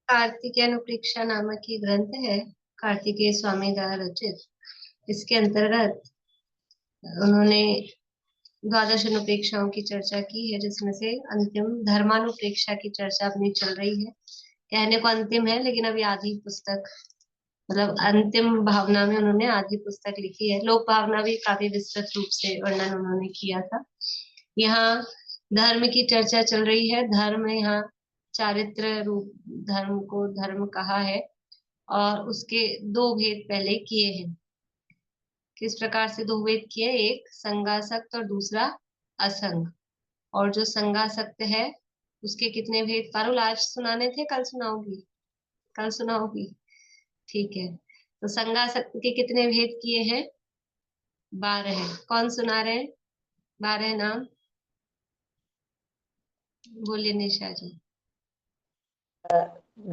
कार्तिकेयनुप्रेक्षा नामक ये ग्रंथ है, कार्तिकेय स्वामी द्वारा रचित। इसके अंतर्गत उन्होंने द्वादश अनुप्रेक्षाओं की चर्चा की है, जिसमें से अंतिम धर्मानुप्रेक्षा की चर्चा अपनी चल रही है। कहने को अंतिम है, लेकिन अभी आधी पुस्तक, मतलब अंतिम भावना में उन्होंने आधी पुस्तक लिखी है। लोक भावना भी काफी विस्तृत रूप से वर्णन उन्होंने किया था। यहाँ धर्म की चर्चा चल रही है। धर्म यहाँ चारित्र रूप धर्म को धर्म कहा है, और उसके दो भेद पहले किए हैं। किस प्रकार से दो भेद किए? एक संगासक्त और दूसरा असंग। और जो संगासक्त है उसके कितने भेद पारुल आज सुनाने थे? कल सुनाओगी? कल सुनाओगी? ठीक है। तो संगासक्त के कितने भेद किए हैं? 12 है। कौन सुना रहे हैं? 12 नाम बोलिए निशा जी।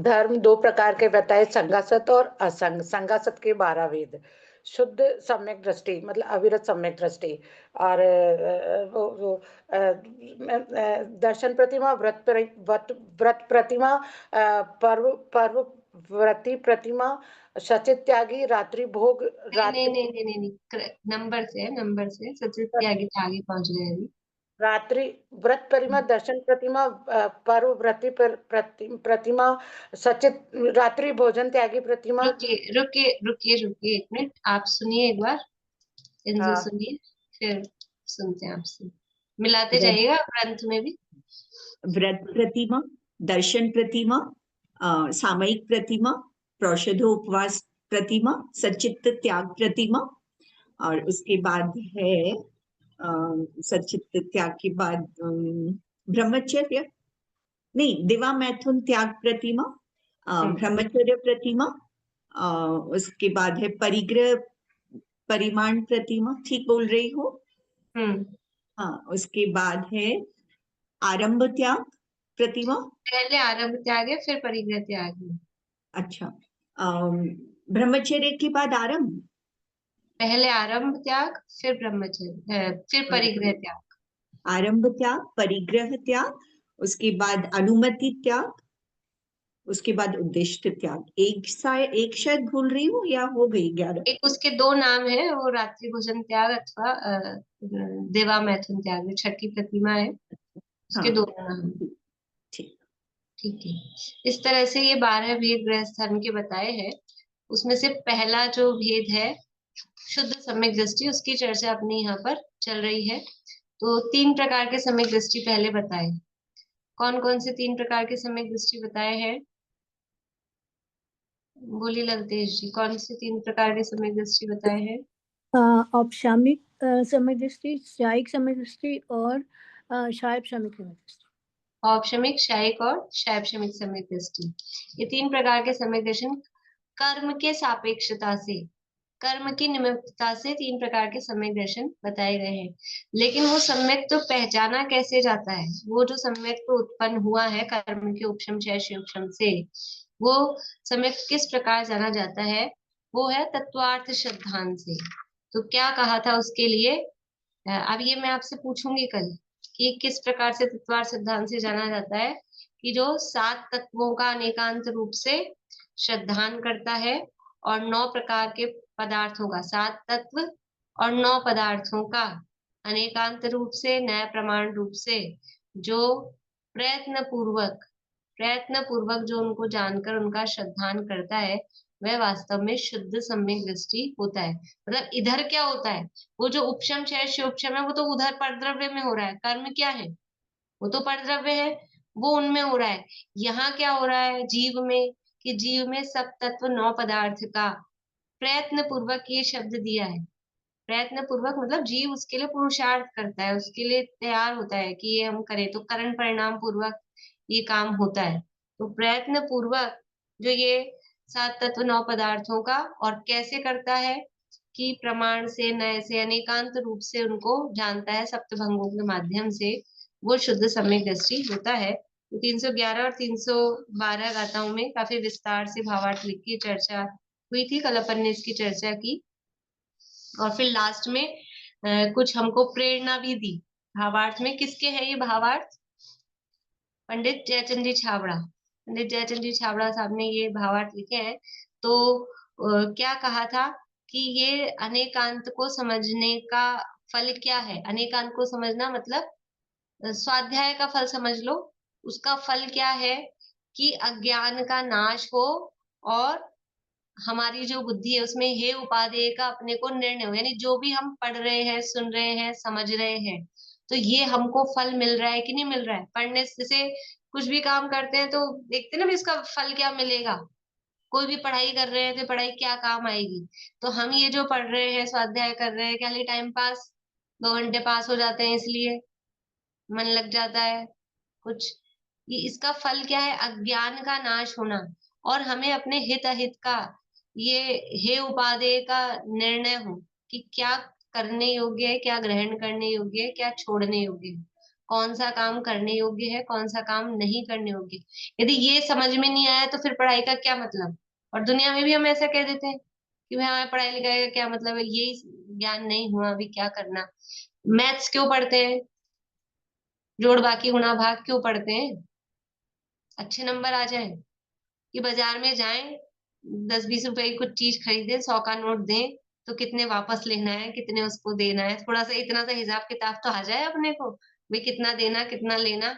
धर्म दो प्रकार के बताए, संगासत और असंग। संगासत के 12 वेद। शुद्ध सम्यक दृष्टि मतलब अविरत सम्यक दृष्टि, और दर्शन प्रतिमा, व्रत प्रतिमा, पर्व पर्व व्रती प्रतिमा, सचित त्यागी, रात्रि भोग, नहीं नहीं नहीं नहीं नहीं, नहीं। नंबर से है, नंबर से सचित के आगे पहुंच गए अभी। रात्रि व्रत प्रतिमा, दर्शन प्रतिमा, पर्व व्रति प्रतिमा, सचित रात्रि भोजन त्यागी प्रतिमा। रुकिए रुकिए रुकिए रुकिए, एक मिनट आप सुनिए एक बार, इनसे हाँ। सुनिए, फिर सुनते हैं आपसे। मिलाते व्रत जाइएगा ग्रंथ में भी। व्रत प्रतिमा, दर्शन प्रतिमा, सामयिक प्रतिमा, प्रोषधोपवास प्रतिमा, सचित्त त्याग प्रतिमा, और उसके बाद है सचित्त त्याग के बाद ब्रह्मचर्य, नहीं, दिवा मैथुन त्याग प्रतिमा, ब्रह्मचर्य प्रतिमा, उसके बाद है परिग्रह परिमाण प्रतिमा, ठीक बोल रही हो? हाँ, उसके बाद है आरंभ त्याग प्रतिमा। पहले आरंभ त्याग है, फिर परिग्रह त्याग है। अच्छा, ब्रह्मचर्य के बाद आरंभ। पहले आरंभ त्याग, फिर ब्रह्मचर्य, फिर परिग्रह त्याग। आरंभ त्याग, परिग्रह त्याग, उसके बाद अनुमति त्याग, उसके बाद उद्दिष्ट त्याग। एक शायद भूल रही हूँ, या हो गई 11? एक उसके दो नाम है, वो रात्रि भोजन त्याग अथवा देवा मैथुन त्याग है, छठी प्रतिमा है, उसके हाँ, दो नाम। ठीक। ठीक है। इस तरह से ये 12 भेद गृहस्थ धर्म के बताए हैं। उसमें से पहला जो भेद है शुद्ध सम्यक दृष्टि, उसकी चर्चा अपनी यहाँ पर चल रही है। तो 3 प्रकार के सम्यक दृष्टि पहले बताए। कौन कौन से 3 प्रकार के सम्यक दृष्टि बताए हैं? बोलिए ललतेश जी, कौन से 3 प्रकार के सम्यक दृष्टि बताए हैं? औपचारिक सम्यक दृष्टि, शायिक सम्यक दृष्टि और शायब सम्यक सम्यक दृष्टि। औपशमिक, शायिक और शैवशमिक सम्यक दृष्टि, ये 3 प्रकार के सम्यक दर्शन कर्म के सापेक्षता से, कर्म की निमित्तता से 3 प्रकार के सम्यक दर्शन बताए गए हैं। लेकिन वो सम्यक तो पहचाना कैसे जाता है? वो जो सम्यक तो उत्पन्न हुआ है कर्म के उपशम क्षय से, वो सम्यक किस प्रकार जाना जाता है? वो है तत्वार्थ श्रद्धांत से। तो क्या कहा था उसके लिए? अब ये मैं आपसे पूछूंगी कल कि किस प्रकार से तत्वार्थ सिद्धांत से जाना जाता है, कि जो 7 तत्वों का अनेकांत रूप से श्रद्धान करता है, और 9 प्रकार के पदार्थों का, 7 तत्व और 9 पदार्थों का अनेकांत रूप से, न्याय प्रमाण रूप से जो प्रयत्न पूर्वक जो उनको जानकर उनका श्रद्धान करता है, वह वास्तव में शुद्ध सम्यक दृष्टि होता है। मतलब इधर क्या होता है, वो जो उपशम क्षय शिवोपशम है वो तो उधर परद्रव्य में हो रहा है। कर्म क्या है? वो तो परद्रव्य है, वो उनमें हो रहा है। यहाँ क्या हो रहा है जीव में, कि जीव में सब तत्व 9 पदार्थ का प्रयत्न पूर्वक, ये शब्द दिया है। प्रयत्न पूर्वक मतलब जीव उसके लिए पुरुषार्थ करता है, उसके लिए तैयार होता है कि ये हम करें, तो करण परिणाम पूर्वक ये काम होता है। तो प्रयत्न पूर्वक जो ये 7 तत्व 9 पदार्थों का, और कैसे करता है कि प्रमाण से, नय से, अनेकांत रूप से उनको जानता है सप्तभंगों के माध्यम से, वो शुद्ध सम्यक दृष्टि होता है। तो 311 और 312 गाथाओं में काफी विस्तार से भावार्थ लिख की चर्चा हुई थी, कल अपन ने इसकी चर्चा की। और फिर लास्ट में कुछ हमको प्रेरणा भी दी भावार्थ में। किसके है ये भावार्थ? पंडित जयचंद जी छाबड़ा, पंडित जयचंद जी छाबड़ा साहब ने ये भावार्थ लिखे हैं। तो क्या कहा था कि ये अनेकांत को समझने का फल क्या है। अनेकांत को समझना मतलब स्वाध्याय का फल समझ लो। उसका फल क्या है कि अज्ञान का नाश हो और हमारी जो बुद्धि है उसमें हे उपादेय का अपने को निर्णय हो। यानी जो भी हम पढ़ रहे हैं, सुन रहे हैं, समझ रहे हैं, तो ये हमको फल मिल रहा है कि नहीं मिल रहा है। पढ़ने से कुछ भी काम करते हैं तो देखते हैं ना भी इसका फल क्या मिलेगा। कोई भी पढ़ाई कर रहे हैं तो पढ़ाई क्या काम आएगी। तो हम ये जो पढ़ रहे हैं, स्वाध्याय कर रहे हैं, क्या टाइम पास, 2 घंटे पास हो जाते हैं, इसलिए मन लग जाता है कुछ। ये इसका फल क्या है, अज्ञान का नाश होना। और हमें अपने हित अहित का, ये हे उपादेय का निर्णय हो कि क्या करने योग्य है, क्या ग्रहण करने योग्य है, क्या छोड़ने योग्य है, कौन सा काम करने योग्य है, कौन सा काम नहीं करने योग्य। यदि ये समझ में नहीं आया तो फिर पढ़ाई का क्या मतलब। और दुनिया में भी हम ऐसा कह देते हैं कि भाई हमें पढ़ाई लिखाई का क्या मतलब है, यही ज्ञान नहीं हुआ अभी क्या करना। मैथ्स क्यों पढ़ते हैं, जोड़ बाकी गुणा भाग क्यों पढ़ते हैं, अच्छे नंबर आ जाए। कि बाजार में जाएं, 10-20 रुपए की कुछ चीज खरीदें, 100 का नोट दें, तो कितने वापस लेना है, कितने उसको देना है, थोड़ा सा इतना सा हिसाब किताब तो आ जाए अपने को। भाई कितना देना, कितना लेना,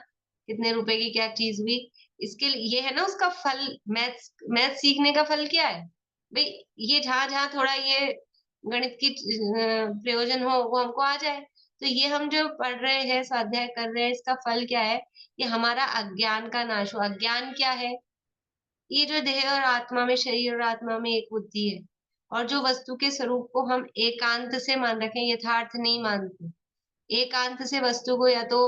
कितने रुपए की क्या चीज हुई। इसके लिए ये है ना उसका फल। मैथ्स मैथ सीखने का फल क्या है भाई, ये जहां जहां थोड़ा ये गणित की प्रयोजन हो वो हमको आ जाए। तो ये हम जो पढ़ रहे हैं, स्वाध्याय कर रहे हैं, इसका फल क्या है, ये हमारा अज्ञान का नाश हो। अज्ञान क्या है, ये जो देह और आत्मा में, शरीर और आत्मा में एक बुद्धि है। और जो वस्तु के स्वरूप को हम एकांत से मान रखे हैं, यथार्थ नहीं मानते। एकांत से वस्तु को या तो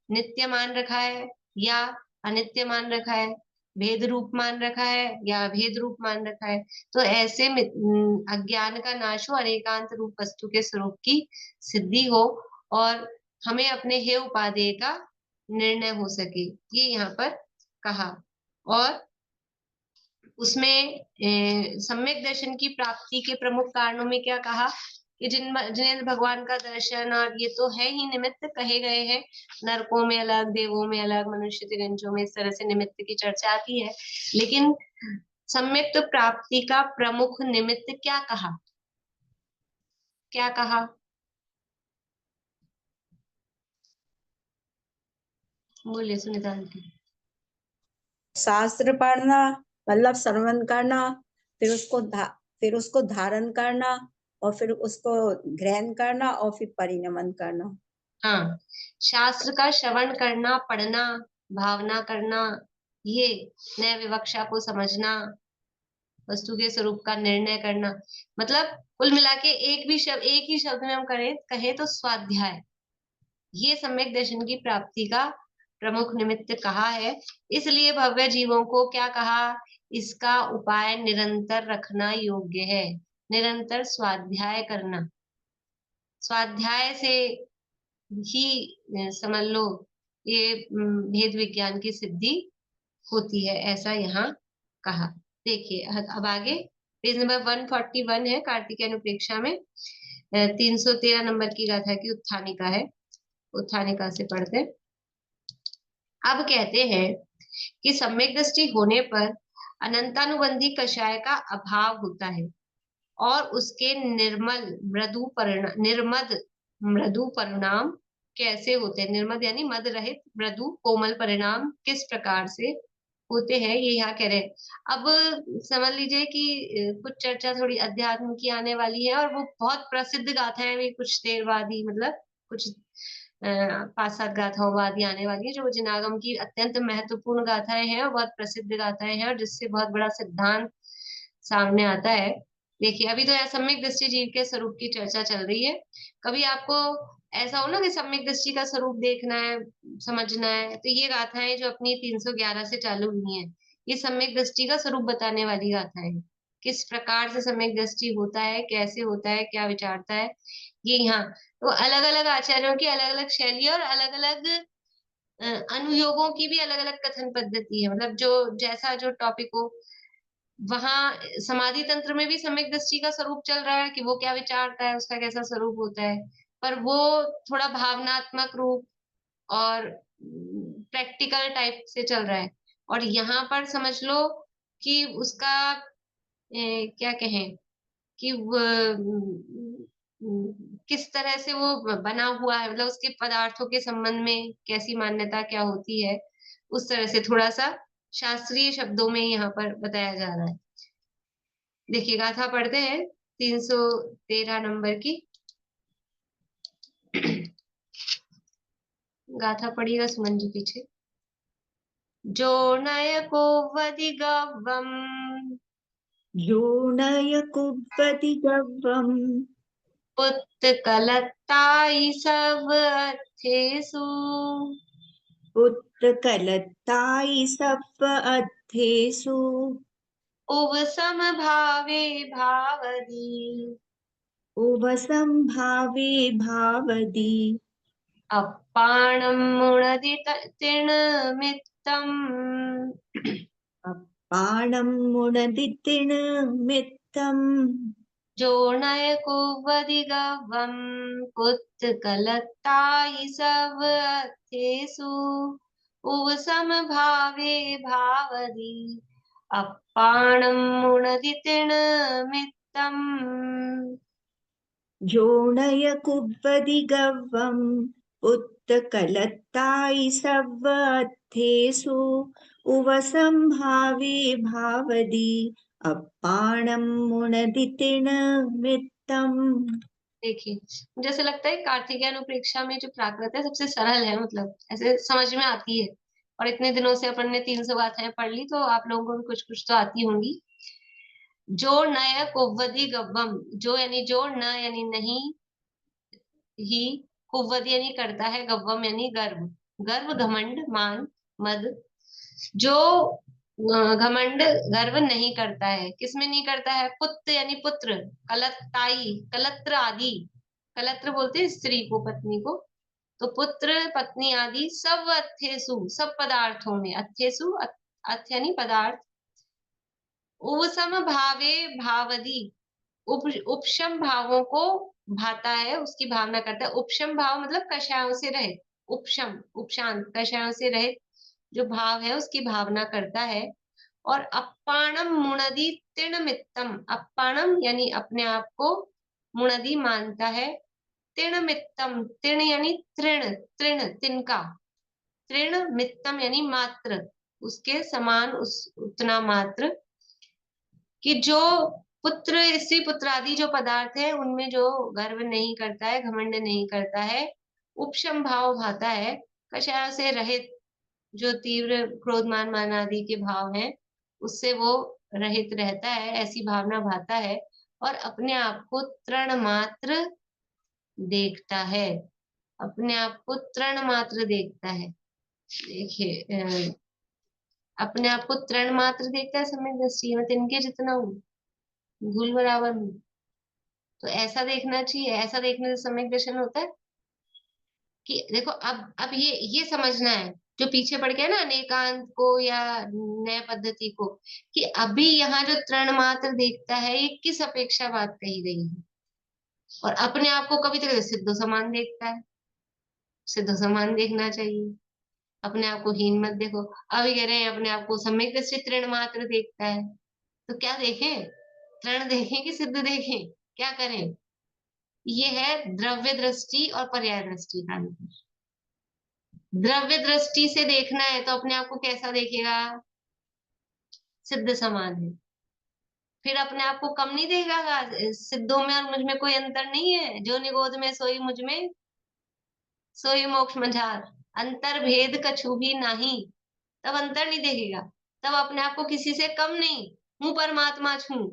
नित्य मान रखा है या अनित्य मान रखा है, भेद रूप मान रखा है या अभेद रूप मान रखा है। तो ऐसे में अज्ञान का नाश हो और एकांत रूप वस्तु के स्वरूप की सिद्धि हो और हमें अपने हे उपादेय का निर्णय हो सके, ये यहाँ पर कहा। और उसमें सम्यक दर्शन की प्राप्ति के प्रमुख कारणों में क्या कहा कि जिन्हें भगवान का दर्शन, और ये तो है ही निमित्त कहे गए हैं, नरकों में अलग, देवों में अलग, मनुष्य तिरंजों में, इस तरह से निमित्त की चर्चा आती है। लेकिन सम्यक प्राप्ति का प्रमुख निमित्त क्या कहा, क्या कहा, बोलिए सुनीता आंटी। शास्त्र पढ़ना मतलब श्रवण करना, फिर उसको धारण करना और फिर उसको ग्रहण करना और फिर परिणमन करना। हाँ, शास्त्र का श्रवण करना, पढ़ना, भावना करना, ये नए विवक्षा को समझना, वस्तु के स्वरूप का निर्णय करना। मतलब कुल मिला के एक ही शब्द में हम कहे तो स्वाध्याय, ये सम्यक दर्शन की प्राप्ति का प्रमुख निमित्त कहा है। इसलिए भव्य जीवों को क्या कहा, इसका उपाय निरंतर रखना योग्य है, निरंतर स्वाध्याय करना। स्वाध्याय से ही समझ लो ये भेद विज्ञान की सिद्धि होती है, ऐसा यहाँ कहा। देखिए अब आगे पेज नंबर 141 है कार्तिक अनुप्रेक्षा में, 313 नंबर की गाथा की उत्थानिका है। उत्थानिका से पढ़ते हैं। अब कहते हैं कि सम्यक दृष्टि होने पर अनंतानुबंधी कषाय का अभाव होता है और उसके मृदु परिणाम कैसे होते हैं। निर्मद यानी मद रहित, मृदु कोमल परिणाम किस प्रकार से होते हैं, ये यहाँ कह रहे हैं। अब समझ लीजिए कि कुछ चर्चा थोड़ी अध्यात्म की आने वाली है और वो बहुत प्रसिद्ध गाथा है, भी कुछ देर बाद ही, मतलब कुछ 5-7 गाथाओं बाद ही आने वाली है, जो जिनागम की अत्यंत महत्वपूर्ण गाथाएं हैं और बहुत प्रसिद्ध गाथाएं हैं और जिससे बहुत बड़ा सिद्धांत सामने आता है। देखिए अभी तो सम्यक दृष्टि जीव के स्वरूप की चर्चा चल रही है। कभी आपको ऐसा हो ना कि सम्यक दृष्टि का स्वरूप देखना है, समझना है, तो ये गाथाएं जो अपनी 311 से चालू हुई हैं, ये सम्यक दृष्टि का स्वरूप बताने वाली गाथाएं हैं। किस प्रकार से सम्यक दृष्टि होता है, कैसे होता है, क्या विचारता है, ये यहाँ। तो अलग अलग आचार्यों की अलग अलग शैली और अलग अलग अनुयोगों की भी अलग अलग कथन पद्धति है। मतलब जो जैसा जो टॉपिक हो, वहां समाधि तंत्र में भी सम्यक दृष्टि का स्वरूप चल रहा है कि वो क्या विचारता है, उसका कैसा स्वरूप होता है, पर वो थोड़ा भावनात्मक रूप और प्रैक्टिकल टाइप से चल रहा है। और यहाँ पर समझ लो कि उसका क्या कहें कि किस तरह से वो बना हुआ है, मतलब उसके पदार्थों के संबंध में कैसी मान्यता क्या होती है, उस तरह से थोड़ा सा शास्त्रीय शब्दों में यहाँ पर बताया जा रहा है। देखिए गाथा पढ़ते हैं 313 नंबर की। गाथा पढ़िएगा सुमन जी पीछे। जो नय को वदि गव्वम योनय कुब्बति गव्वम् उत्कलत्ताई सब अर्थेषु उत्कलत्तायि सप्प अर्थेषु उपसमभावे भावदी उभसंभावे भावदी अप्पाणं मुणदित तृणमित्तम् अप्पाणं मुणदितिणमित्थम् जो नय कुवदि गव्वं उत्कलत्तायि सब अर्थेषु उपसमभावे भावदी अप्पाणं मुणदितिणमित्तम्। योनय कुब्बति गव्वम् उत्कलत्तायि सप्प अर्थेषु उभसंभावे भावदी अप्पाणं मुणदितिणमित्थम्। देखिए मुझे ऐसा लगता है कार्तिकेय अनुप्रेक्षा में जो प्राकृत है सबसे सरल है, मतलब ऐसे समझ में आती है। और इतने दिनों से अपन ने 300 गाथाएं पढ़ ली, तो आप लोगों को भी कुछ कुछ तो आती होंगी। जो नय कुव्वदी गव्वम, जो यानी जो, न यानी नहीं, ही, कुव्वद यानी करता है, गव्वम यानी गर्व। गर्व, घमंड, मान, मद। जो घमंड गर्व नहीं करता है, किसमें नहीं करता है? पुत्र यानी पुत्र, कलत्ताई, कलत्र आदि, कलत्र बोलते हैं स्त्री को, पत्नी को। तो पुत्र, पत्नी आदि सब अर्थेसु, सब पदार्थों में, अर्थेसु अर्थ यानी पदार्थ। उपसम भावे भावदी, उपशम भावों को भाता है, उसकी भावना करता है। उपशम भाव मतलब कषायों से रहित, उपशम उपशांत, कषायों से रहित जो भाव है उसकी भावना करता है। और अप्पाणम मुणदी तृणमित्तम, अप्पाणम यानी अपने आप को, मुणदी मानता है, तृणमित्तम, तृण यानी तृण, तृण तिनका, तृण मित्तम यानी मात्र, उसके समान, उस उतना मात्र, कि जो पुत्र, स्त्री पुत्र आदि जो पदार्थ है उनमें जो गर्व नहीं करता है, घमंड नहीं करता है, उपशम भाव भाता है, कषाय से रहित जो तीव्र क्रोध मान मान आदि के भाव हैं उससे वो रहित रहता है, ऐसी भावना भाता है। और अपने आप को तृण मात्र देखता है, अपने आप को तृण मात्र देखता है। देखिए अपने आप को तृण मात्र देखता है समय दृष्टि में, तिनके जितना हूँ, धूल बराबर हूँ। तो ऐसा देखना चाहिए, ऐसा देखने से सम्यक दर्शन होता है। कि देखो अब ये समझना है जो पीछे पड़ गया ना अनेकांत को या नए पद्धति को, कि अभी यहाँ जो तृण मात्र देखता है ये किस अपेक्षा बात कही गई है। और अपने आप को कभी तो सिद्धो समान देखता है, सिद्धो समान देखना चाहिए, अपने आप को हीन मत देखो। अभी कह रहे हैं अपने आप को सम्यक दृष्टि तृण मात्र देखता है, तो क्या देखें? तृण देखें कि सिद्ध देखें? क्या करें? ये है द्रव्य दृष्टि और पर्याय दृष्टि का अंतर। द्रव्य दृष्टि से देखना है तो अपने आप को कैसा देखेगा? सिद्ध समान है। फिर अपने आप को कम नहीं देखेगा, सिद्धों में और मुझ में कोई अंतर नहीं है, जो निगोद में सोई मुझ में सोई मोक्ष मझार, अंतर भेद कछु भी नहीं। तब अंतर नहीं देखेगा, तब अपने आप को किसी से कम नहीं, हूं परमात्मा छू,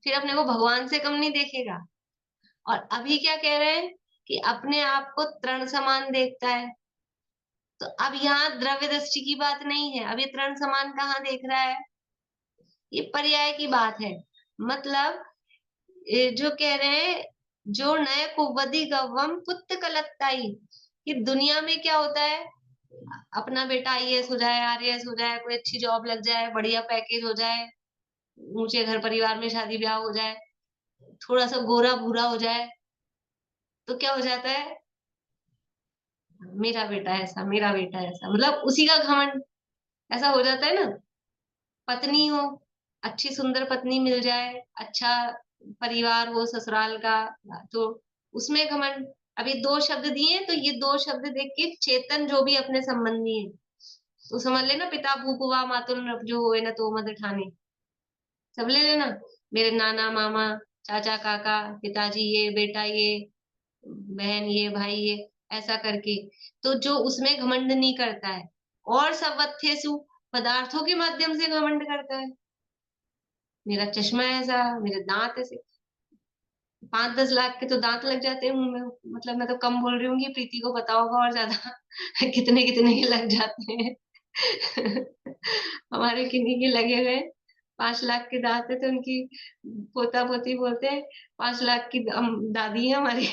फिर अपने को भगवान से कम नहीं देखेगा। और अभी क्या कह रहे हैं कि अपने आप को तृण समान देखता है। तो अब यहाँ द्रव्य दृष्टि की बात नहीं है, अब ये तृण समान कहाँ देख रहा है? ये पर्याय की बात है। मतलब जो कह रहे हैं जो नए कुवदी गव्वम पुत्र कलत्ताई, कि दुनिया में क्या होता है, अपना बेटा आईएएस हो जाए, आरएएस हो जाए, कोई अच्छी जॉब लग जाए, बढ़िया पैकेज हो जाए, ऊंचे घर परिवार में शादी ब्याह हो जाए, थोड़ा सा गोरा भूरा हो जाए, तो क्या हो जाता है? मेरा बेटा ऐसा, मेरा बेटा ऐसा, मतलब उसी का घमंड। ऐसा हो जाता है ना, पत्नी हो, अच्छी सुंदर पत्नी मिल जाए, अच्छा परिवार हो ससुराल का, तो उसमें घमंड। अब ये 2 शब्द दिए, तो ये 2 शब्द देख के चेतन जो भी अपने संबंधी है, तो समझ लेना, पिता भूपुआ मातुल जो होए ना तो मत ठाने, सब ले लेना, मेरे नाना मामा चाचा काका पिताजी ये बेटा ये बहन ये भाई ये, ऐसा करके। तो जो उसमें घमंड नहीं करता है, और सवत्थेसु पदार्थों के माध्यम से घमंड करता है, मेरा चश्मा ऐसा, मेरे दांत ऐसे, 5-10 लाख के तो दांत लग जाते हैं मुंह में, मतलब मैं तो कम बोल रही हूँ, प्रीति को पता होगा और ज्यादा कितने कितने के लग जाते हैं। हमारे किन्हीं के लगे हुए 5 लाख के दांत है, तो उनकी पोता पोती बोलते हैं 5 लाख की दादी है हमारी।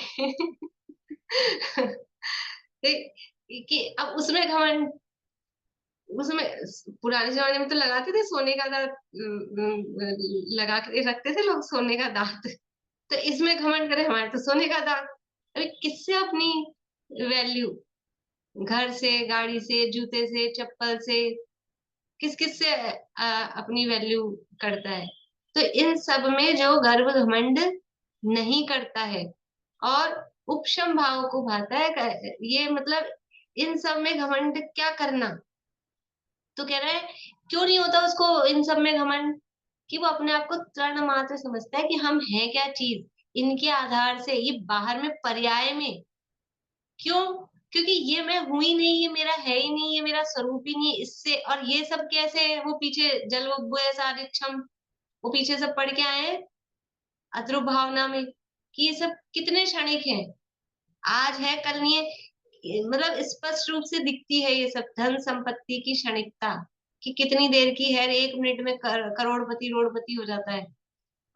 कि अब उसमें घमंड, उसमें पुराने जमाने में तो लगाते थे सोने का दांत, लगा के रखते थे लोग सोने का दांत, तो इसमें घमंड करे हमारे तो सोने का दांत। अरे किससे अपनी वैल्यू, घर से, गाड़ी से, जूते से, चप्पल से, किस किस से अपनी वैल्यू करता है। तो इन सब में जो गर्व घमंड नहीं करता है और उपशम भाव को भाता है, ये मतलब इन सब में घमंड क्या करना, तो कह रहा है क्यों नहीं होता उसको इन सब में घमंड, कि वो अपने आप को तृण मात्र समझता है कि हम हैं क्या चीज, इनके आधार से, ये बाहर में पर्याय में, क्यों, क्योंकि ये मैं हूं ही नहीं, ये मेरा है ही नहीं, ये मेरा स्वरूप ही नहीं, इससे और ये सब कैसे है, वो पीछे जल सारिक्षम, वो पीछे सब पढ़ के आए हैं अध्रुव भावना में, कि ये सब कितने क्षणिक हैं, आज है कल नहीं है, मतलब स्पष्ट रूप से दिखती है ये सब धन संपत्ति की क्षणिकता, कि कितनी देर की है, 1 मिनट में करोड़पति रोड़पति हो जाता है,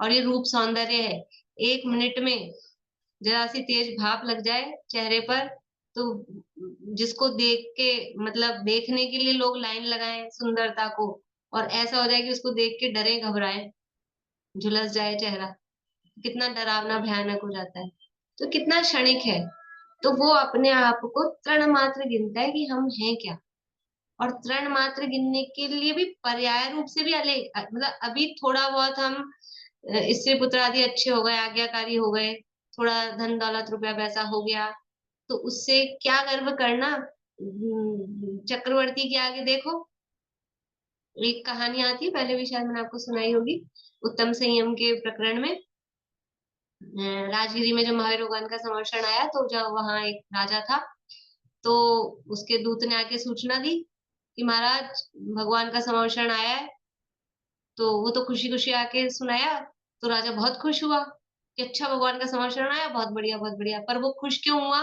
और ये रूप सौंदर्य है, 1 मिनट में जरा सी तेज भाप लग जाए चेहरे पर, तो जिसको देख के मतलब देखने के लिए लोग लाइन लगाएं सुंदरता को, और ऐसा हो जाए कि उसको देख के डरे घबराए, झुलस जाए चेहरा, कितना डरावना भयानक हो जाता है, तो कितना क्षणिक है। तो वो अपने आप को तृण मात्र गिनता है कि हम हैं क्या, और तृण मात्र गिनने के लिए भी पर्याय रूप से भी मतलब अभी थोड़ा बहुत हम स्त्री पुत्र आदि अच्छे हो गए, आज्ञाकारी हो गए, थोड़ा धन दौलत रुपया पैसा हो गया, तो उससे क्या गर्व करना, चक्रवर्ती के आगे देखो, एक कहानी आती है, पहले भी शायद मैंने आपको सुनाई होगी, उत्तम संयम के प्रकरण में, राजगिरी में जब महावीर भगवान का संवर्षण आया, तो जब वहां एक राजा था, तो उसके दूत ने आके सूचना दी कि महाराज भगवान का संवर्षण आया है, तो वो तो खुशी खुशी आके सुनाया, तो राजा बहुत खुश हुआ कि अच्छा भगवान का संवर्षण आया, बहुत बढ़िया बहुत बढ़िया, पर वो खुश क्यों हुआ,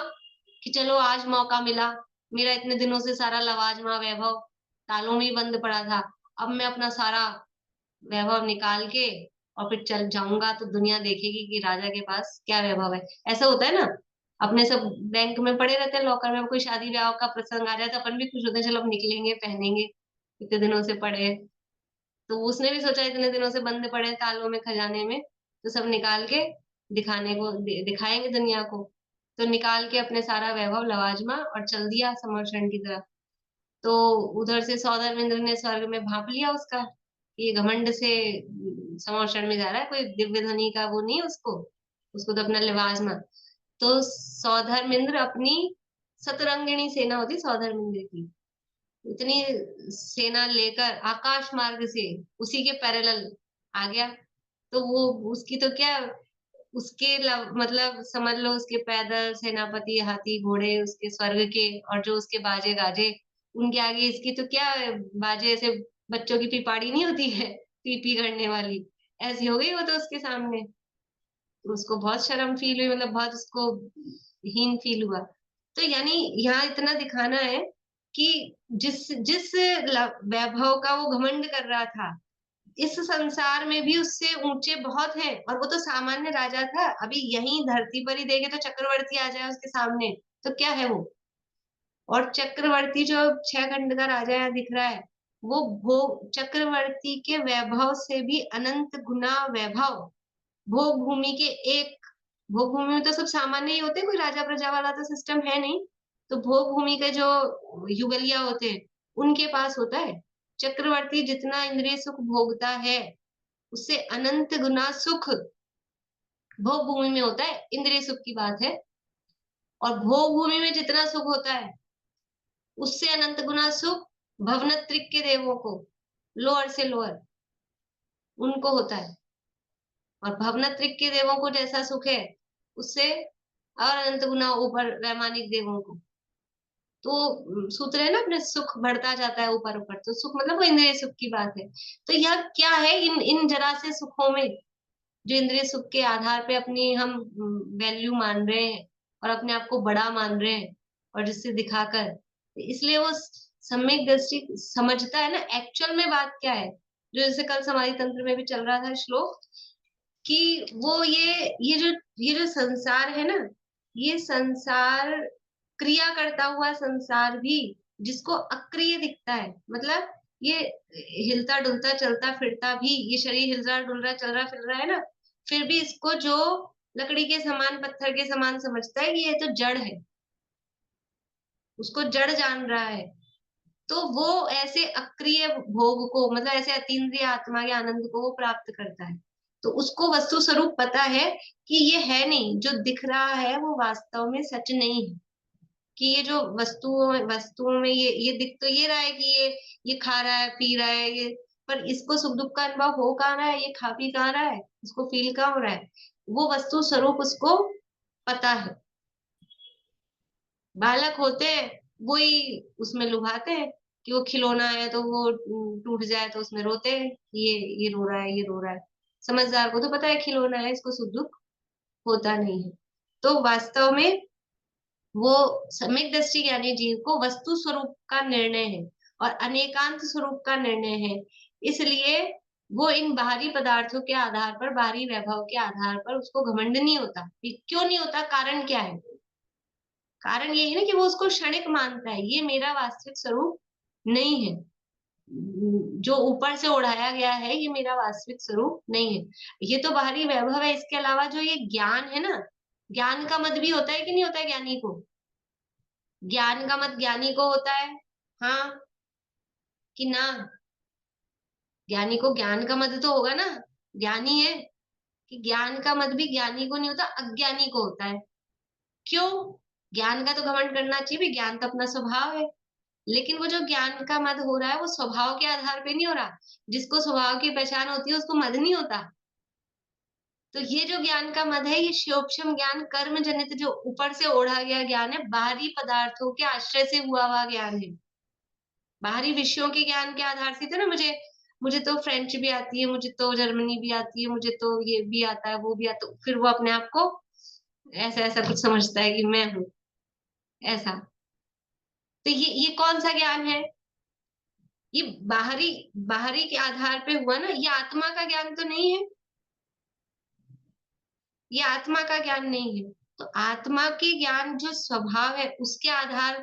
कि चलो आज मौका मिला, मेरा इतने दिनों से सारा लवाजमा वैभव तालों में ही बंद पड़ा था, अब मैं अपना सारा वैभव निकाल के और फिर चल जाऊंगा, तो दुनिया देखेगी कि राजा के पास क्या वैभव है। ऐसा होता है ना, अपने सब बैंक में पड़े रहते हैं लॉकर में, कोई शादी ब्याह का प्रसंग आ जाए तो अपन भी खुश होते हैं, चलो अब निकलेंगे पहनेंगे, इतने दिनों से पड़े हैं। तो उसने भी सोचा इतने दिनों से बंद पड़े हैं तालों में खजाने में, तो सब निकाल के दिखाने को दिखाएंगे दुनिया को, तो निकाल के अपने सारा वैभव लवाजमा और चल दिया समर्षण की तरफ। तो उधर से सौदर इंद्र ने स्वर्ग में भांप लिया उसका, ये घमंड से समर्षण में जा रहा है, कोई दिव्य ध्वनि का वो नहीं उसको, उसको तो अपना लिवाजमा। तो सौधर्मिंद्र अपनी सतरंगिणी सेना होती सौधर्मिंद्र की, इतनी सेना लेकर आकाश मार्ग से उसी के पैरेलल आ गया, तो वो उसकी तो क्या, उसके मतलब समझ लो उसके पैदल सेनापति हाथी घोड़े उसके स्वर्ग के, और जो उसके बाजे गाजे उनके आगे इसकी तो क्या, बाजे ऐसे बच्चों की पिपाड़ी नहीं होती है पी पी करने वाली, ऐसी हो गई वो तो उसके सामने, तो उसको बहुत शर्म फील हुई, मतलब बहुत उसको हीन फील हुआ। तो यानी यहाँ इतना दिखाना है कि जिस जिस वैभव का वो घमंड कर रहा था, इस संसार में भी उससे ऊंचे बहुत हैं, और वो तो सामान्य राजा था, अभी यही धरती पर ही देखे तो चक्रवर्ती आ जाए उसके सामने, तो क्या है वो, और चक्रवर्ती जो 6 खंड का राजा यहाँ दिख रहा है, वो भोग चक्रवर्ती के वैभव से भी अनंत गुना वैभव, भोग भूमि के एक, भोग भूमि में तो सब सामान्य ही होते हैं, कोई राजा प्रजा वाला तो सिस्टम है नहीं, तो भोग भूमि के जो युगलिया होते हैं उनके पास होता है, चक्रवर्ती जितना इंद्रिय सुख भोगता है उससे अनंत गुना सुख भोग भूमि में होता है, इंद्रिय सुख की बात है। और भोग भूमि में जितना सुख होता है उससे अनंत गुना सुख भवनत्रिक के देवों को, लोअर से लोअर उनको होता है। और भवनत्रिक के देवों को जैसा सुख है उससे और अनंत गुना ऊपर वैमानिक देवों को। तो सूत्र है ना अपने, सुख बढ़ता जाता है ऊपर ऊपर, तो सुख मतलब वो इंद्रिय सुख की बात है। तो यह क्या है, इन इन जरा से सुखों में जो इंद्रिय सुख के आधार पे अपनी हम वैल्यू मान रहे हैं और अपने आप को बड़ा मान रहे हैं और जिससे दिखाकर, इसलिए वो सम्यक दृष्टि समझता है ना एक्चुअल में बात क्या है। जो जैसे कल समाधि तंत्र में भी चल रहा था श्लोक कि वो ये जो संसार है ना, ये संसार क्रिया करता हुआ संसार भी जिसको अक्रिय दिखता है, मतलब ये हिलता डुलता चलता फिरता भी, ये शरीर हिल रहा डुल रहा चल रहा फिर रहा है ना, फिर भी इसको जो लकड़ी के समान पत्थर के समान समझता है कि ये तो जड़ है, उसको जड़ जान रहा है। तो वो ऐसे अक्रिय भोग को, मतलब ऐसे अतीन्द्रिय आत्मा के आनंद को वो प्राप्त करता है। तो उसको वस्तु स्वरूप पता है कि ये है नहीं, जो दिख रहा है वो वास्तव में सच नहीं है। कि ये जो वस्तुओं में ये दिख तो ये रहा है कि ये खा रहा है पी रहा है ये, पर इसको सुख दुख का अनुभव हो कहाँ रहा है, ये खा पी कहाँ रहा है, इसको फील कहाँ हो रहा है, वो वस्तु स्वरूप उसको पता है। बालक होते हैं वही उसमें लुभाते हैं कि वो खिलौना है तो वो टूट जाए तो उसमें रोते हैं, ये रो रहा है ये रो रहा है। समझदार को तो पता है खिलौना है, इसको सुख दुख होता नहीं है। तो वास्तव में वो सम्यक दृष्टि ज्ञानी जीव को वस्तु स्वरूप का निर्णय है और अनेकांत स्वरूप का निर्णय है। इसलिए वो इन बाहरी पदार्थों के आधार पर, बाहरी वैभव के आधार पर उसको घमंड नहीं होता। क्यों नहीं होता, कारण क्या है? कारण ये है ना कि वो उसको क्षणिक मानता है, ये मेरा वास्तविक स्वरूप नहीं है, जो ऊपर से उड़ाया गया है ये मेरा वास्तविक स्वरूप नहीं है। ये तो बाहरी वैभव है, इसके अलावा जो ये ज्ञान है ना, ज्ञान का मत भी होता है कि नहीं होता है ज्ञानी को? ज्ञान का मत ज्ञानी को होता है, हाँ कि ना? ज्ञानी को ज्ञान का मत तो होगा ना, ज्ञानी है। कि ज्ञान का मत भी ज्ञानी को नहीं होता, अज्ञानी को होता है। क्यों? ज्ञान का तो घमंड करना चाहिए भी, ज्ञान तो अपना स्वभाव है। लेकिन वो जो ज्ञान का मद हो रहा है वो स्वभाव के आधार पे नहीं हो रहा। जिसको स्वभाव की पहचान होती है उसको मद नहीं होता। तो ये जो ज्ञान का मद है ये शिवोपशम ज्ञान, कर्म जनित जो ऊपर से ओढ़ा गया ज्ञान है, बाहरी पदार्थों के आश्रय से हुआ हुआ ज्ञान है। बाहरी विषयों के ज्ञान के आधार से, तो ना मुझे तो फ्रेंच भी आती है, मुझे तो जर्मनी भी आती है, मुझे तो ये भी आता है वो भी आता है, फिर वो अपने आप को ऐसा ऐसा कुछ समझता है कि मैं हूं ऐसा। तो ये कौन सा ज्ञान है? ये बाहरी बाहरी के आधार पे हुआ ना, ये आत्मा का ज्ञान तो नहीं है, ये आत्मा का ज्ञान नहीं है। तो आत्मा के ज्ञान जो स्वभाव है उसके आधार,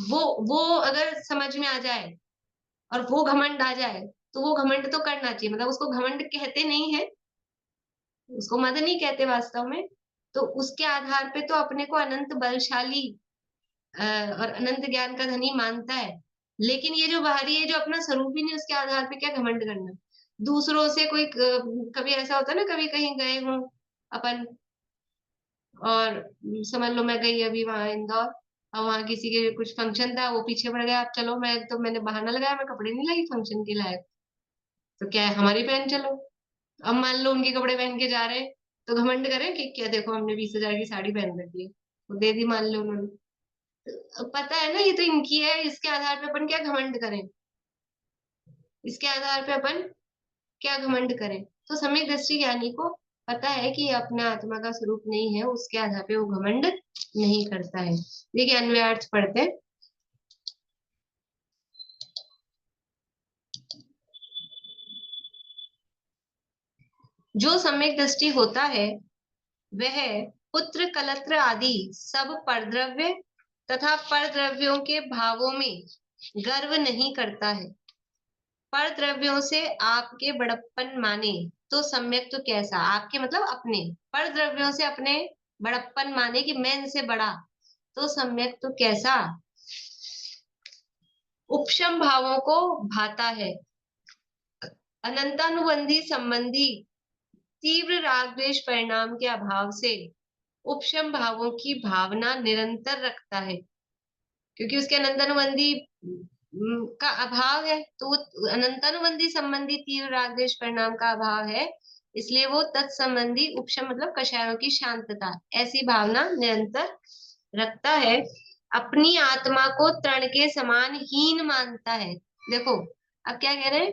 वो अगर समझ में आ जाए और वो घमंड आ जाए तो वो घमंड तो करना चाहिए, मतलब उसको घमंड कहते नहीं है, उसको मद नहीं कहते वास्तव में। तो उसके आधार पे तो अपने को अनंत बलशाली और अनंत ज्ञान का धनी मानता है। लेकिन ये जो बाहरी है, जो अपना स्वरूप ही नहीं, उसके आधार पे क्या घमंड करना? दूसरों से कोई कभी ऐसा होता है ना, कभी कहीं गए हों अपन, और समझ लो मैं गई अभी वहां इंदौर, और वहां किसी के कुछ फंक्शन था, वो पीछे पड़ गया, आप चलो, मैंने बहाना लगाया मैं कपड़े नहीं लाई फंक्शन के लायक, तो क्या है हमारी पहन चलो। अब मान लो उनके कपड़े पहन के जा रहे हैं तो घमंड करें कि क्या देखो हमने 20,000 की साड़ी पहन रखी है, वो दे दी मान लो उन्होंने। पता है ना ये तो इनकी है, इसके आधार पे अपन क्या घमंड करें, इसके आधार पे अपन क्या घमंड करें? तो सम्यक दृष्टि ज्ञानी को पता है कि ये अपना आत्मा का स्वरूप नहीं है, उसके आधार पे वो घमंड नहीं करता है। देखिए अन्वयार्थ पढ़ते हैं। जो सम्यक दृष्टि होता है वह पुत्र कलत्र आदि सब परद्रव्य तथा परद्रव्यों के भावों में गर्व नहीं करता है। परद्रव्यों से आपके बड़प्पन माने तो सम्यक तो कैसा, आपके मतलब अपने, परद्रव्यों से अपने बड़प्पन माने कि मैं इनसे बड़ा, तो सम्यक तो कैसा, उपशम भावों को भाता है। अनंतानुबंधी संबंधी तीव्र राग द्वेष परिणाम के अभाव से उपशम भावों की भावना निरंतर रखता है, क्योंकि उसके अनंतानुबंधी का अभाव है, तो वो अनंतानुबंधी संबंधी तीव्र राग द्वेष परिणाम का अभाव है, इसलिए वो तत्संबंधी उपशम मतलब कषायों की शांतता, ऐसी भावना निरंतर रखता है। अपनी आत्मा को तृण के समान हीन मानता है। देखो अब क्या कह रहे हैं,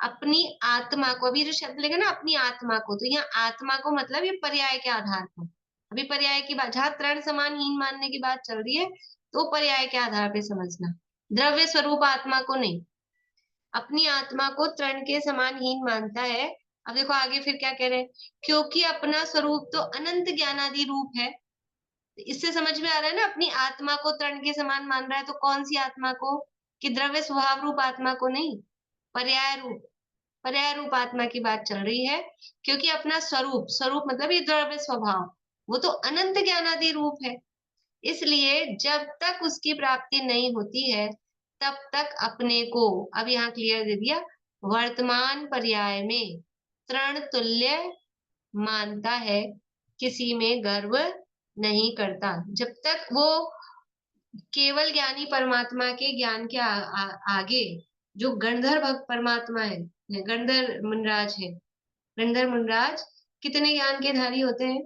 अपनी आत्मा को, अभी जो शब्द लेगा ना अपनी आत्मा को, तो यहाँ आत्मा को मतलब ये पर्याय के आधार पर, अभी पर्याय की बात, जहां तृण समान हीन मानने की बात चल रही है तो पर्याय के आधार पे समझना, द्रव्य स्वरूप आत्मा को नहीं। अपनी आत्मा को तृण के समान हीन मानता है। अब देखो आगे फिर क्या कह रहे हैं, क्योंकि अपना स्वरूप तो अनंत ज्ञानादि रूप है। इससे समझ में आ रहा है ना, अपनी आत्मा को तृण के समान मान रहा है, तो कौन सी आत्मा को, कि द्रव्य स्वभाव रूप आत्मा को नहीं, पर्याय रूप आत्मा की बात चल रही है। क्योंकि अपना स्वरूप, स्वरूप मतलब ये द्रव्य स्वभाव, वो तो अनंत ज्ञानादि रूप है, इसलिए जब तक उसकी प्राप्ति नहीं होती है तब तक अपने को, अब यहाँ क्लियर दे दिया, वर्तमान पर्याय में तृण तुल्य मानता है, किसी में गर्व नहीं करता। जब तक वो केवल ज्ञानी परमात्मा के ज्ञान के आगे जो गणधर भक्त परमात्मा है, गणधर मुनराज है, गणधर मुनराज कितने ज्ञान के धारी होते हैं,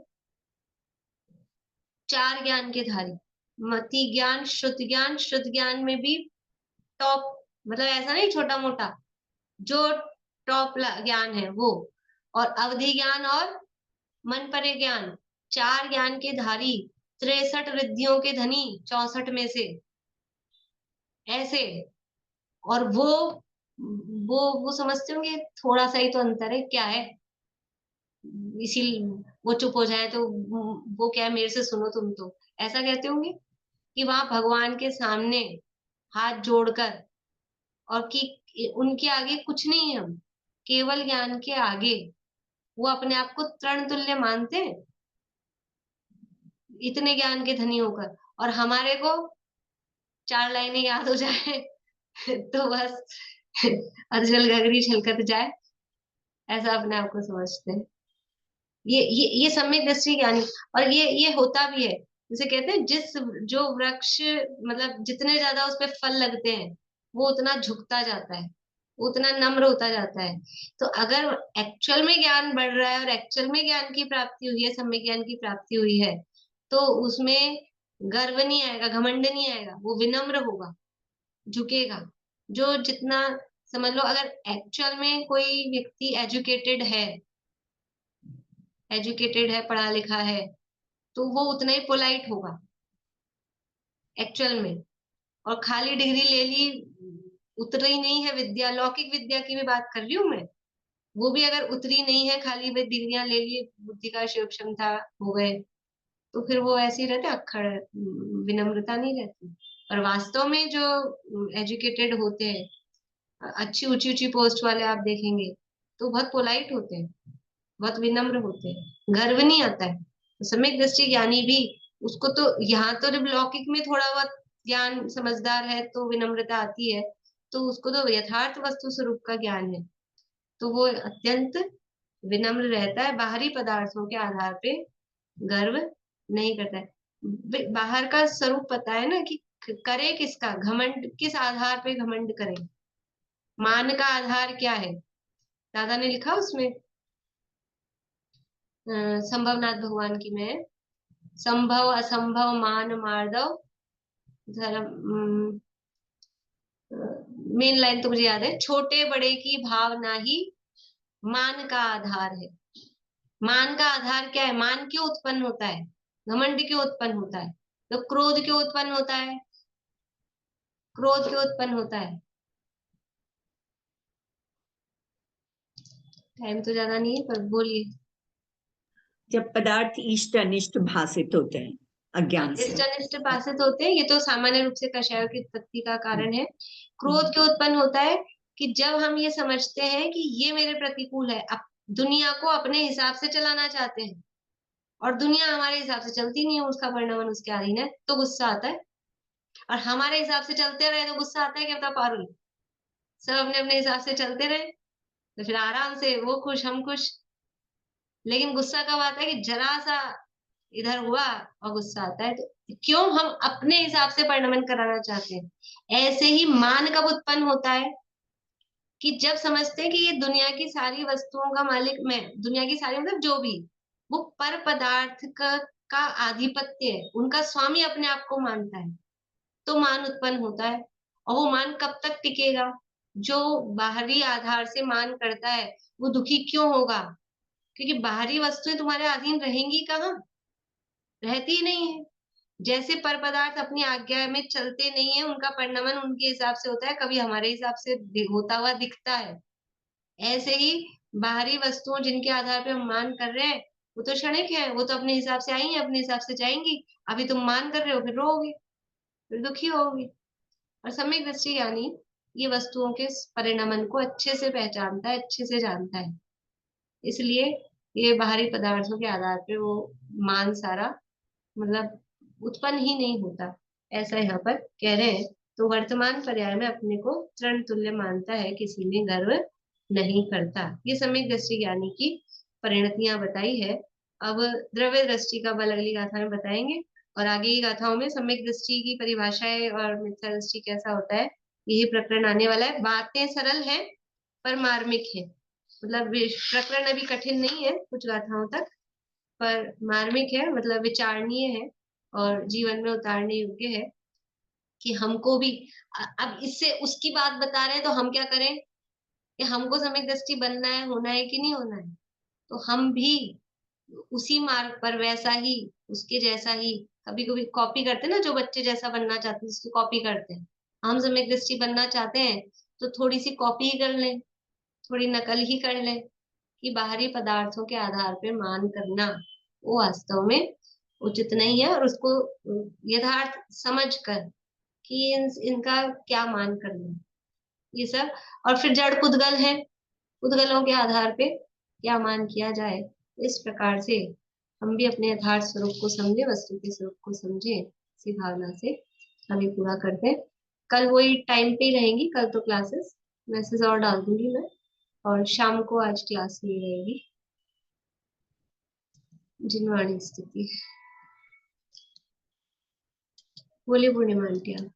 4 ज्ञान के धारी। मति ज्ञान, श्रुत ज्ञान में भी टॉप, मतलब ऐसा नहीं छोटा मोटा, जो टॉप ज्ञान है वो, और अवधि ज्ञान और मन परे ज्ञान, 4 ज्ञान के धारी, 63 रिद्धियों के धनी 64 में से, ऐसे। और वो समझते होंगे थोड़ा सा ही तो अंतर है, क्या है, इसी वो चुप हो जाए तो वो क्या है, मेरे से सुनो तुम, तो ऐसा कहते होंगे कि वहां भगवान के सामने हाथ जोड़कर, और कि उनके आगे कुछ नहीं है, हम केवल ज्ञान के आगे वो अपने आप को तृण तुल्य मानते हैं, इतने ज्ञान के धनी होकर। और हमारे को 4 लाइनें याद हो जाए तो बस अजल गगरी छलकत जाए, ऐसा अपने आप को समझते हैं। ये सम्यक दृष्टि ज्ञानी, और ये होता भी है, जैसे कहते हैं जिस, जो वृक्ष मतलब जितने ज्यादा उस पे फल लगते हैं वो उतना झुकता जाता है, उतना नम्र होता जाता है। तो अगर एक्चुअल में ज्ञान बढ़ रहा है और एक्चुअल में ज्ञान की प्राप्ति हुई है, सम्यक ज्ञान की प्राप्ति हुई है, तो उसमें गर्व नहीं आएगा, घमंड नहीं आएगा, वो विनम्र होगा, झुकेगा। जो जितना, समझ लो अगर एक्चुअल में कोई व्यक्ति एजुकेटेड है, पढ़ा लिखा है, तो वो उतना ही पोलाइट होगा एक्चुअल में। और खाली डिग्री ले ली, उतरी नहीं है विद्या, लौकिक विद्या की भी बात कर रही हूँ मैं, वो भी अगर उतरी नहीं है, खाली वे डिग्रियां ले ली, बुद्धि का शिव क्षमता हो गए, तो फिर वो ऐसे ही रहते, अक्खड़, विनम्रता नहीं रहती। और वास्तव में जो एजुकेटेड होते हैं, अच्छी ऊंची ऊंची पोस्ट वाले आप देखेंगे, तो बहुत पोलाइट होते हैं, बहुत विनम्र होते हैं, गर्व नहीं आता है। तो सम्यक दृष्टि ज्ञानी भी, उसको तो यहाँ तो जब लौकिक में थोड़ा बहुत ज्ञान समझदार है तो विनम्रता आती है, तो उसको तो यथार्थ वस्तु स्वरूप का ज्ञान है, तो वो अत्यंत विनम्र रहता है, बाहरी पदार्थों के आधार पे गर्व नहीं करता है। बाहर का स्वरूप पता है ना, कि करे किसका घमंड, किस आधार पे घमंड करे, मान का आधार क्या है, दादा ने लिखा उसमें, संभवनाथ भगवान की में, संभव असंभव मान मार्दव धर्म, मेन लाइन तो मुझे याद है, छोटे बड़े की भावना ही मान का आधार है। मान का आधार क्या है, मान क्यों उत्पन्न होता है, घमंड क्यों उत्पन्न होता है, तो क्रोध क्यों उत्पन्न होता है, क्रोध क्यों उत्पन्न होता है, टाइम तो ज्यादा नहीं है पर बोलिए। जब पदार्थ इष्ट अनिष्ट भासित होते हैं अज्ञान से, इष्ट अनिष्ट भासित होते हैं, ये तो सामान्य रूप से कषायों की उत्पत्ति का कारण है। क्रोध क्यों उत्पन्न होता है, कि जब हम ये समझते हैं कि ये मेरे प्रतिकूल है, अब दुनिया को अपने हिसाब से चलाना चाहते हैं, और दुनिया हमारे हिसाब से चलती नहीं है, उसका परिणाम उसके अधीन है, तो गुस्सा आता है। और हमारे हिसाब से चलते रहे तो गुस्सा आता है क्या बता पारुल? सब अपने अपने हिसाब से चलते रहे तो फिर आराम से वो खुश हम खुश। लेकिन गुस्सा कब आता है कि जरा सा इधर हुआ और गुस्सा आता है, तो क्यों हम अपने हिसाब से परिणमन कराना चाहते हैं। ऐसे ही मान कब उत्पन्न होता है कि जब समझते हैं कि ये दुनिया की सारी वस्तुओं का मालिक मैं, दुनिया की सारी मतलब जो भी वो पर पदार्थ का आधिपत्य है, उनका स्वामी अपने आप को मानता है, तो मान उत्पन्न होता है। और वो मान कब तक टिकेगा? जो बाहरी आधार से मान करता है वो दुखी क्यों होगा? क्योंकि बाहरी वस्तुएं तुम्हारे अधीन रहेंगी कहाँ? रहती ही नहीं है। जैसे पर पदार्थ अपनी आज्ञा में चलते नहीं है, उनका परिणमन उनके हिसाब से होता है, कभी हमारे हिसाब से होता हुआ दिखता है। ऐसे ही बाहरी वस्तुओं जिनके आधार पे हम मान कर रहे हैं वो तो क्षणिक है, वो तो अपने हिसाब से आई है, अपने हिसाब से जाएंगी। अभी तुम मान कर रहे हो, फिर रोओगे, फिर दुखी होगे। और सम्यक दृष्टि यानी ये वस्तुओं के परिणमन को अच्छे से पहचानता है, अच्छे से जानता है। इसलिए ये बाहरी पदार्थों के आधार पे वो मान सारा मतलब उत्पन्न ही नहीं होता, ऐसा यहाँ पर कह रहे हैं। तो वर्तमान पर्याय में अपने को तृण तुल्य मानता है, किसी में गर्व नहीं करता। ये सम्यक दृष्टि ज्ञानी की परिणतियां बताई है। अब द्रव्य दृष्टि का बल अगली गाथा में बताएंगे, और आगे की गाथाओं में सम्यक दृष्टि की परिभाषाएं और मिथ्या दृष्टि कैसा होता है यही प्रकरण आने वाला है। बातें सरल है पर मार्मिक है, मतलब प्रकरण अभी कठिन नहीं है कुछ गाथाओं तक, पर मार्मिक है, मतलब विचारणीय है और जीवन में उतारने योग्य है। कि हमको भी अब इससे उसकी बात बता रहे हैं तो हम क्या करें कि हमको सम्यक दृष्टि बनना है, होना है कि नहीं होना है। तो हम भी उसी मार्ग पर वैसा ही, उसके जैसा ही कभी कभी कॉपी करते हैं ना, जो बच्चे जैसा बनना चाहते हैं उसको कॉपी करते हैं। हम सम्यक दृष्टि बनना चाहते हैं तो थोड़ी सी कॉपी ही कर लें, थोड़ी नकल ही कर लें। कि बाहरी पदार्थों के आधार पर मान करना वो वास्तव में उचित नहीं है, और उसको यथार्थ समझ कर कि इनका क्या मान करना ये सब। और फिर जड़ पुद्गल है, पुद्गलों के आधार पे क्या मान किया जाए। इस प्रकार से हम भी अपने यथार्थ स्वरूप को समझे, वस्तु के स्वरूप को समझे, इसी भावना से हम ये पूरा करते हैं। कल वही टाइम पे ही रहेंगी, कल तो क्लासेस मैसेज और डाल दूंगी मैं, और शाम को आज क्लास नहीं रहेगी। जिनवाणी स्थिति बोलिए पूर्णिमा आंटी आप।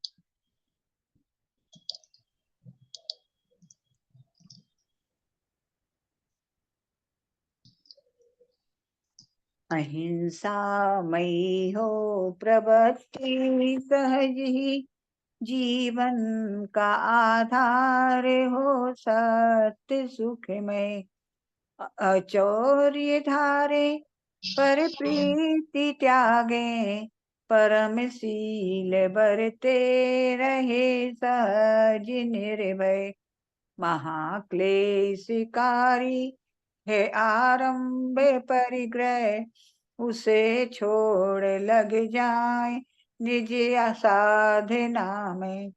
अहिंसा मई हो प्रवृत्ति सहज ही, जीवन का आधार हो सत्य सुख में। अचौर्य धारे पर प्रीति त्यागे, परमशील बरते रहे सहज निर्भय। महाक्लेशकारी है आरंभ परिग्रह, उसे छोड़ लग जाए निज साधना में।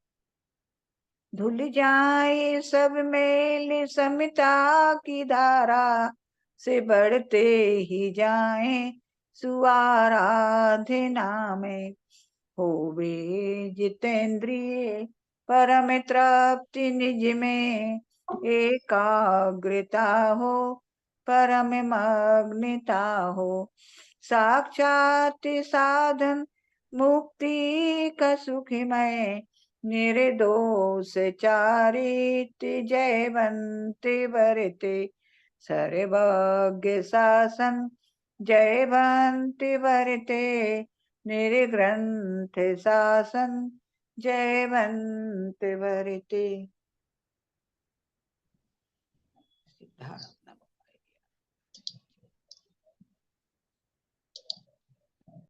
धुल जाए सब मेल समता की धारा, से बढ़ते ही जाए सुआराधना में। होवे जितेंद्रिय परम तृप्ति निज में, एकाग्रता हो परम मग्नता हो। साक्षात साधन मुक्ति का सुखमय, निर्दोष चारित जयवंत बरते। सर्वज्ञ शासन जयवंत बरते, निर्ग्रंथ शासन जयवंत बरते।